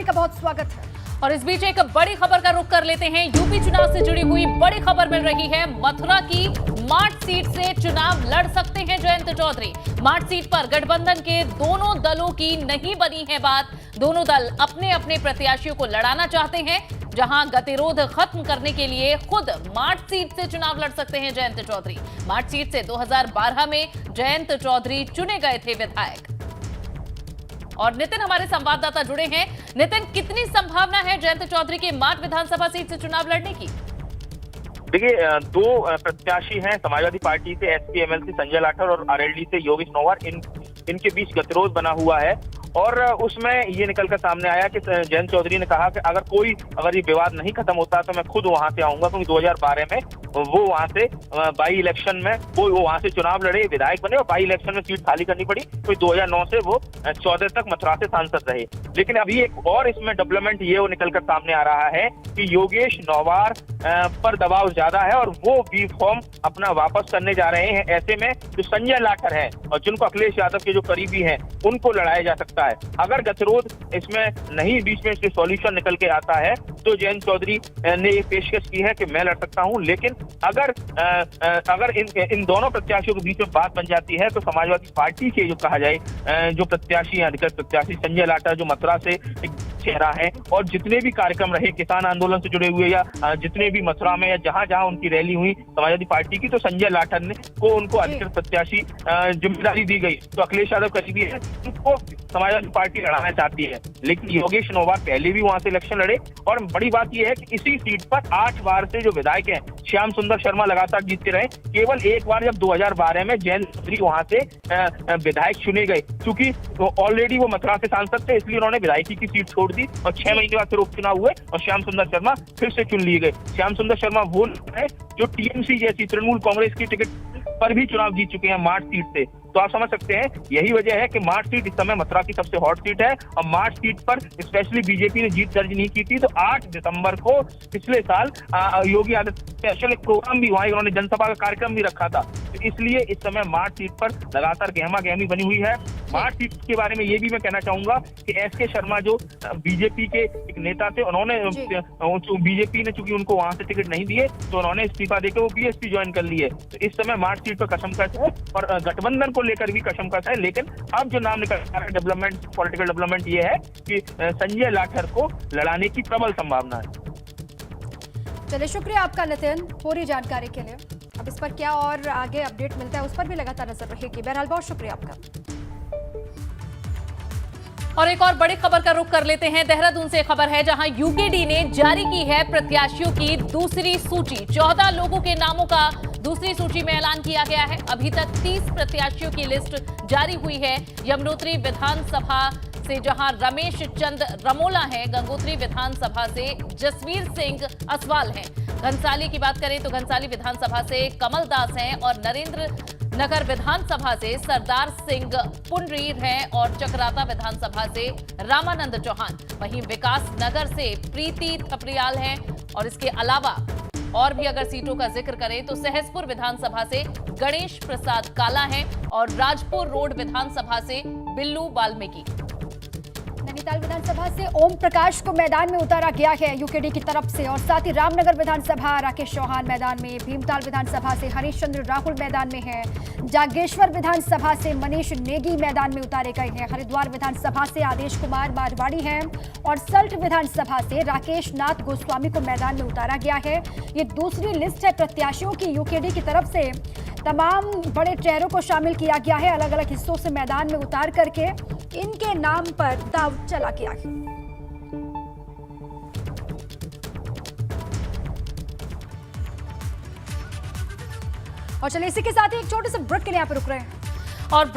का बहुत स्वागत है। और इस बीच एक बड़ी खबर का रुख कर लेते हैं। यूपी चुनाव से जुड़ी हुई बड़ी खबर मिल रही है। मथुरा की माठ सीट से चुनाव लड़ सकते हैं जयंत चौधरी। माठ सीट पर गठबंधन के दोनों दलों की नहीं बनी है बात। दोनों दल अपने अपने प्रत्याशियों को लड़ाना चाहते हैं। जहां गतिरोध खत्म करने के लिए खुद माठ सीट से चुनाव लड़ सकते हैं जयंत चौधरी। माठ सीट से 2012 में जयंत चौधरी चुने गए थे विधायक। और नितिन हमारे संवाददाता जुड़े हैं। नितिन, कितनी संभावना है जयंत चौधरी के माठ विधानसभा सीट से चुनाव लड़ने की? देखिए, दो प्रत्याशी हैं समाजवादी पार्टी से एसपी एमएलसी संजय लाठर और आरएलडी से योगेश नौवार। इनके बीच गतिरोध बना हुआ है और उसमें ये निकलकर सामने आया कि जयंत चौधरी ने कहा कि अगर ये विवाद नहीं खत्म होता तो मैं खुद वहां से आऊंगा, क्योंकि 2012 में वो वहां से बाई इलेक्शन में वो वहां से चुनाव लड़े, विधायक बने और बाई इलेक्शन में सीट खाली करनी पड़ी। तो 2009 से वो 14 तक मथुरा से सांसद रहे। लेकिन अभी एक और इसमें डेवलपमेंट ये वो निकलकर सामने आ रहा है कि योगेश नौवार पर दबाव ज्यादा है और वो बी फॉर्म अपना वापस करने जा रहे हैं। ऐसे में जो संजय लाठर है और जिनको अखिलेश यादव के जो करीबी हैं उनको लड़ाया जा सकता है। अगर गतिरोध इसमें नहीं, बीच में इसके सॉल्यूशन निकल के आता है तो जयंत चौधरी ने ये पेशकश की है कि मैं लड़ सकता हूं। लेकिन अगर इन दोनों प्रत्याशियों के बीच में बात बन जाती है तो समाजवादी पार्टी के जो कहा जाए जो प्रत्याशी हैं, अधिकृत प्रत्याशी संजय लाठर जो मथुरा से चेहरा है और जितने भी कार्यक्रम रहे किसान आंदोलन से जुड़े हुए या जितने भी मथुरा में या जहां जहां उनकी रैली हुई समाजवादी पार्टी की, तो संजय लाठर ने को उनको अधिकृत प्रत्याशी जिम्मेदारी दी गई। तो अखिलेश यादव करीबी है, उनको समाजवादी पार्टी लड़ाना चाहती है। लेकिन योगेश नौवार पहले भी वहां से इलेक्शन लड़े और बड़ी बात यह है कि इसी सीट पर 8 बार से जो विधायक हैं श्याम सुंदर शर्मा लगातार जीतते रहे। केवल एक बार जब 2012 में जयंत चौधरी वहां से विधायक चुने गए, क्योंकि ऑलरेडी वो मथुरा से सांसद थे, इसलिए उन्होंने विधायकी की सीट छोड़ दी और 6 महीने बाद फिर उपचुनाव हुए और श्याम सुंदर शर्मा फिर से चुन लिए गए। श्याम सुंदर शर्मा वो है जो टीएमसी जैसी तृणमूल कांग्रेस की टिकट पर भी चुनाव जीत चुके हैं माठ सीट से। तो आप समझ सकते हैं यही वजह है कि माठ सीट इस समय मथुरा की सबसे हॉट सीट है और माठ सीट पर स्पेशली बीजेपी ने जीत दर्ज नहीं की थी। तो 8 दिसंबर को पिछले साल योगी आदित्यनाथ एक प्रोग्राम भी वहां उन्होंने जनसभा का कार्यक्रम भी रखा था। तो इसलिए इस समय माठ सीट पर लगातार गहमा गहमी बनी हुई है। माठ सीट के बारे में ये भी मैं कहना चाहूंगा कि एसके शर्मा जो बीजेपी के एक नेता थे, उन्होंने बीजेपी ने चूंकि उनको वहां से टिकट नहीं दिए तो उन्होंने इस्तीफा देकर वो बीएसपी ज्वाइन कर लिए। तो इस समय माठ सीट पर कशमकश है और गठबंधन को लेकर भी कशमकश है। लेकिन अब जो नाम निकल रहा है डेवलपमेंट, पॉलिटिकल डेवलपमेंट ये है कि संजय लाठर को लड़ाने की प्रबल संभावना है। चलिए, शुक्रिया आपका नितिन पूरी जानकारी के लिए। अब इस पर क्या और आगे अपडेट मिलता है उस पर भी लगातार नजर रहेगी। बहरहाल बहुत शुक्रिया आपका। और एक और बड़ी खबर का रुख कर लेते हैं। देहरादून से खबर है जहां यूकेडी ने जारी की है प्रत्याशियों की दूसरी सूची। 14 लोगों के नामों का दूसरी सूची में ऐलान किया गया है। अभी तक 30 प्रत्याशियों की लिस्ट जारी हुई है। यमुनोत्री विधानसभा से जहां रमेश चंद रमोला हैं, गंगोत्री विधानसभा से जसवीर सिंह असवाल हैं। घनसाली की बात करें तो घनसाली विधानसभा से कमल दास हैं और नरेंद्र नगर विधानसभा से सरदार सिंह पुंडरीर हैं और चकराता विधानसभा से रामानंद चौहान। वहीं विकास नगर से प्रीति थपरियाल हैं और इसके अलावा और भी अगर सीटों का जिक्र करें तो सहसपुर विधानसभा से गणेश प्रसाद काला हैं और राजपुर रोड विधानसभा से बिल्लू वाल्मीकि। नैनीताल विधानसभा से ओम प्रकाश को मैदान में उतारा गया है यूकेडी की तरफ से और साथ ही रामनगर विधानसभा राकेश चौहान मैदान में, भीमताल विधानसभा से हरीशचंद्र राहुल मैदान में है, जागेश्वर विधानसभा से मनीष नेगी मैदान में उतारे गए हैं, हरिद्वार विधानसभा से आदेश कुमार मारवाड़ी हैं और सल्ट विधानसभा से राकेश नाथ गोस्वामी को मैदान में उतारा गया है। ये दूसरी लिस्ट है प्रत्याशियों की। यूकेडी की तरफ से तमाम बड़े चेहरों को शामिल किया गया है, अलग अलग हिस्सों से मैदान में उतार करके इनके नाम पर दाव चला गया है। और चलिए इसी के साथ ही एक छोटे से ब्रेक के लिए यहाँ पे रुक रहे हैं और ब्रेक